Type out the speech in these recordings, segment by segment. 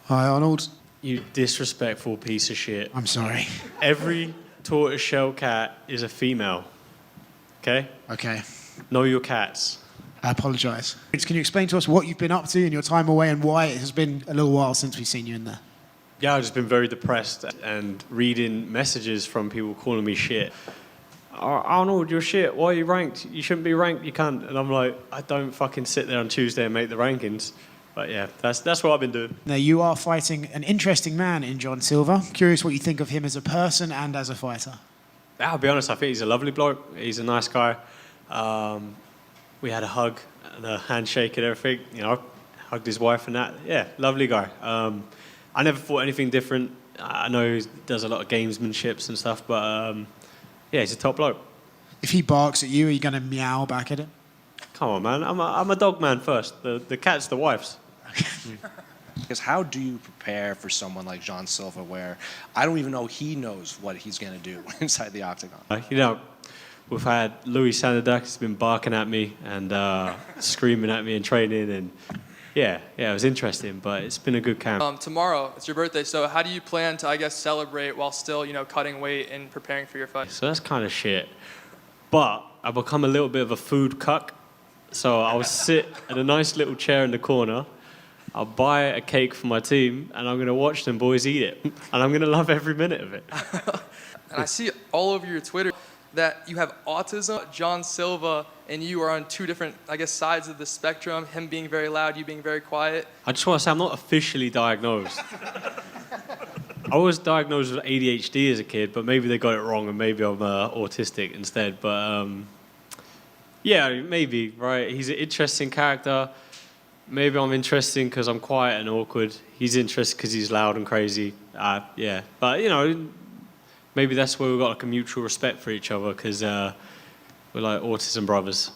Hi, Arnold. You disrespectful piece of shit. I'm sorry. Every tortoiseshell cat is a female. Okay? Okay. Know your cats. I apologise. Can you explain to us what you've been up to in your time away and why it has been a little while since we've seen you in there? Yeah, I've just been very depressed and reading messages from people calling me shit. Arnold, you're shit. Why are you ranked? You shouldn't be ranked, you can't. And I'm like, I don't fucking sit there on Tuesday and make the rankings. But yeah, that's what I've been doing. Now, you are fighting an interesting man in John Silver. Curious what you think of him as a person and as a fighter. I'll be honest, I think he's a lovely bloke. He's a nice guy. We had a hug and a handshake and everything. You know, hugged his wife and that. Yeah, lovely guy. I never thought anything different. I know he does a lot of gamesmanships and stuff, but yeah, he's a top bloke. If he barks at you, are you going to meow back at him? Come on, man. I'm a dog man first. The cat's the wife's. Because how do you prepare for someone like John Silva where I don't even know he knows what he's going to do inside the octagon? You know, we've had Louis Sandadak, he's been barking at me and screaming at me in training, and yeah, it was interesting, but it's been a good camp. Tomorrow, it's your birthday, so how do you plan to, I guess, celebrate while still, cutting weight and preparing for your fight? So that's kind of shit. But I've become a little bit of a food cuck, so I'll sit at a nice little chair in the corner, I'll buy a cake for my team, and I'm going to watch them boys eat it. And I'm going to love every minute of it. And I see all over your Twitter that you have autism. John Silva and you are on two different, I guess, sides of the spectrum, him being very loud, you being very quiet. I just want to say I'm not officially diagnosed. I was diagnosed with ADHD as a kid, but maybe they got it wrong, and maybe I'm autistic instead. But yeah, maybe, right? He's an interesting character. Maybe I'm interesting because I'm quiet and awkward. He's interesting because he's loud and crazy. Yeah, but maybe that's where we've got like a mutual respect for each other because we're like autism brothers.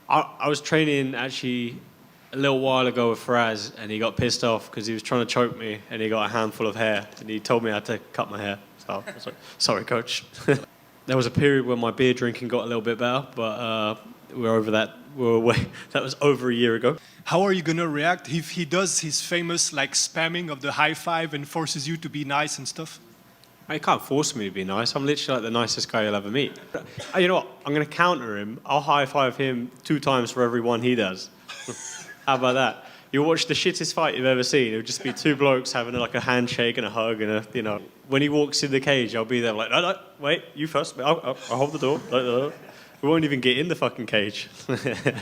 I was training actually a little while ago with Faraz, and he got pissed off because he was trying to choke me, and he got a handful of hair, and he told me I had to cut my hair. So I was like, sorry, coach. There was a period where my beer drinking got a little bit better, but we're over that. We're away. That was over a year ago. How are you going to react if he does his famous spamming of the high five and forces you to be nice and stuff? He can't force me to be nice. I'm literally like the nicest guy you'll ever meet. You know what? I'm going to counter him. I'll high five him 2 times for every one he does. How about that? You'll watch the shittest fight you've ever seen. It'll just be 2 blokes having like a handshake and a hug and when he walks in the cage, I'll be there like, no, wait, you first. I'll hold the door. We won't even get in the fucking cage.